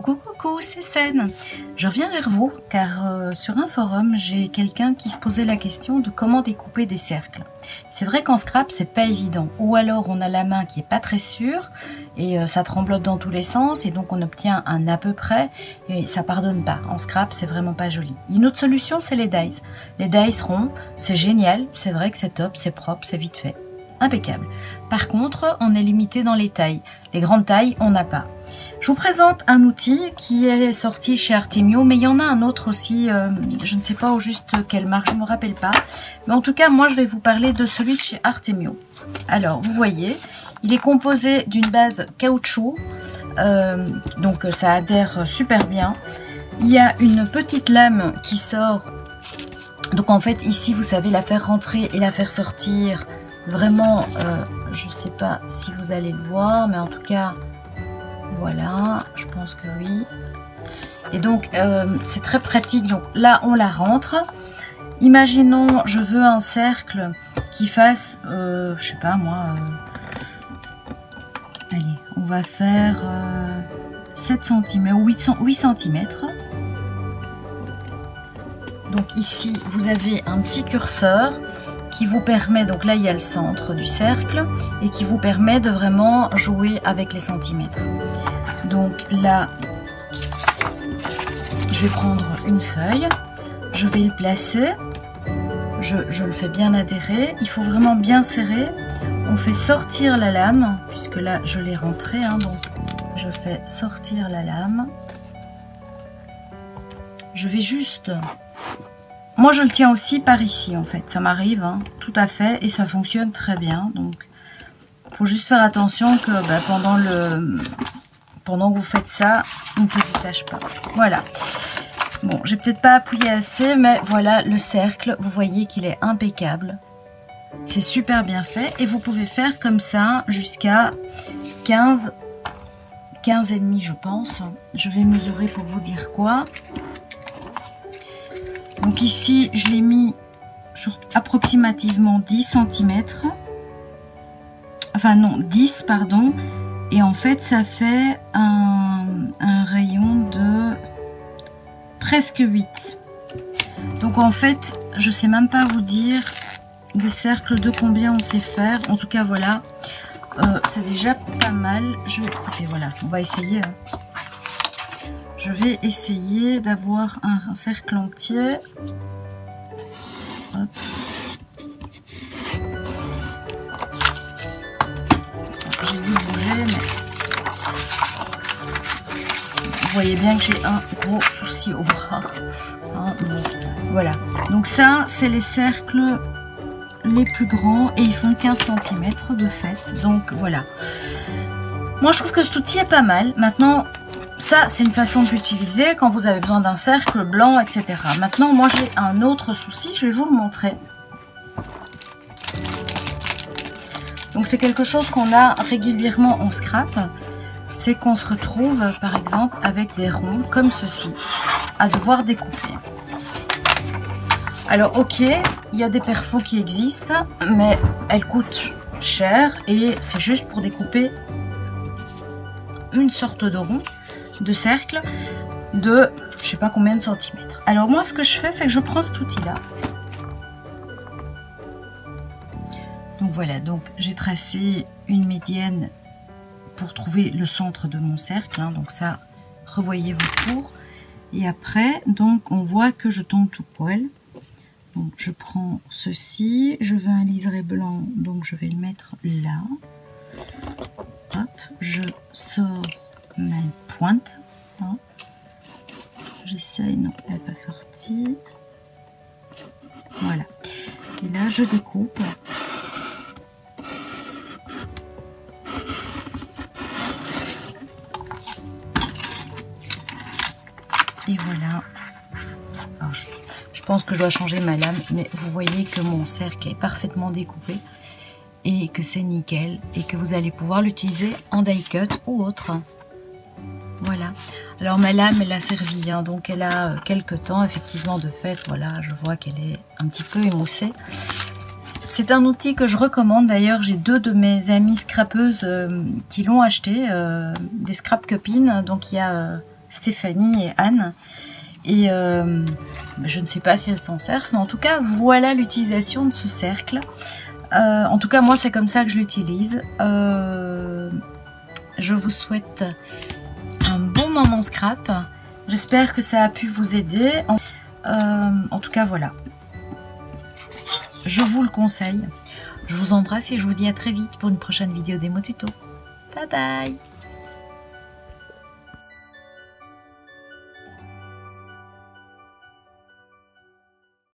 Coucou, c'est Sen. Je reviens vers vous car sur un forum, j'ai quelqu'un qui se posait la question de comment découper des cercles. C'est vrai qu'en scrap, c'est pas évident. Ou alors on a la main qui est pas très sûre et ça tremblote dans tous les sens et donc on obtient un à peu près et ça pardonne pas. En scrap, c'est vraiment pas joli. Une autre solution, c'est les dies. Les dies ronds, c'est génial, c'est vrai que c'est top, c'est propre, c'est vite fait. Impeccable. Par contre, on est limité dans les tailles. Les grandes tailles, on n'a pas. Je vous présente un outil qui est sorti chez Artemio, mais il y en a un autre aussi, je ne sais pas au juste quelle marque, je ne me rappelle pas. Mais en tout cas, moi, je vais vous parler de celui de chez Artemio. Alors, vous voyez, il est composé d'une base caoutchouc, donc ça adhère super bien. Il y a une petite lame qui sort, donc en fait, ici, vous savez la faire rentrer et la faire sortir. Vraiment, je ne sais pas si vous allez le voir, mais en tout cas... Voilà, je pense que oui. Et donc, c'est très pratique. Donc là, on la rentre. Imaginons, je veux un cercle qui fasse, je sais pas moi. Allez, on va faire 7 cm ou 8 cm. Donc ici, vous avez un petit curseur qui vous permet, donc là il y a le centre du cercle, et qui vous permet de vraiment jouer avec les centimètres. Donc là, je vais prendre une feuille, je vais le placer, je le fais bien adhérer, il faut vraiment bien serrer, on fait sortir la lame, puisque là je l'ai rentrée, hein, donc je fais sortir la lame, je vais juste... Moi, je le tiens aussi par ici, en fait. Ça m'arrive, hein, tout à fait, et ça fonctionne très bien. Donc, il faut juste faire attention que pendant que vous faites ça, il ne se détache pas. Voilà. Bon, j'ai peut-être pas appuyé assez, mais voilà, le cercle, vous voyez qu'il est impeccable. C'est super bien fait, et vous pouvez faire comme ça jusqu'à 15 et demi, je pense. Je vais mesurer pour vous dire quoi. Donc ici, je l'ai mis sur approximativement 10 cm. Enfin non, 10 pardon. Et en fait, ça fait un rayon de presque 8. Donc en fait, je sais même pas vous dire des cercles de combien on sait faire. En tout cas, voilà. C'est déjà pas mal. Écoutez, voilà, on va essayer. Hein. Je vais essayer d'avoir un cercle entier. Hop. J'ai dû bouger, mais vous voyez bien que j'ai un gros souci au bras. Hein, bon. Voilà. Donc ça, c'est les cercles les plus grands et ils font 15 cm de fait. Donc voilà. Moi, je trouve que cet outil est pas mal. Maintenant... Ça, c'est une façon d'utiliser quand vous avez besoin d'un cercle blanc, etc. Maintenant, moi, j'ai un autre souci. Je vais vous le montrer. Donc, c'est quelque chose qu'on a régulièrement en scrap. C'est qu'on se retrouve, par exemple, avec des ronds comme ceci, à devoir découper. Alors, ok, il y a des perfos qui existent, mais elles coûtent cher et c'est juste pour découper une sorte de rond. De cercle de je sais pas combien de centimètres. Alors moi ce que je fais c'est que je prends cet outil là. Donc voilà, donc j'ai tracé une médiane pour trouver le centre de mon cercle, hein, donc ça revoyez vos cours et après donc on voit que je tombe tout poil. Donc je prends ceci, je veux un liseré blanc donc je vais le mettre là. Hop, je sors ma pointe, hein. J'essaye, non, elle n'est pas sortie. Voilà. Et là, je découpe. Et voilà. Alors, je pense que je dois changer ma lame, mais vous voyez que mon cercle est parfaitement découpé et que c'est nickel et que vous allez pouvoir l'utiliser en die cut ou autre. Voilà. Alors ma lame elle a servi, hein, donc elle a quelques temps effectivement de fait. Voilà, je vois qu'elle est un petit peu émoussée. C'est un outil que je recommande. D'ailleurs, j'ai deux de mes amies scrapeuses qui l'ont acheté, des scrap copines. Donc il y a Stéphanie et Anne. Et je ne sais pas si elles s'en servent, mais en tout cas, voilà l'utilisation de ce cercle. En tout cas, moi, c'est comme ça que je l'utilise. Je vous souhaite un bon moment scrap. J'espère que ça a pu vous aider. En tout cas, voilà. Je vous le conseille. Je vous embrasse et je vous dis à très vite pour une prochaine vidéo démo tuto. Bye bye!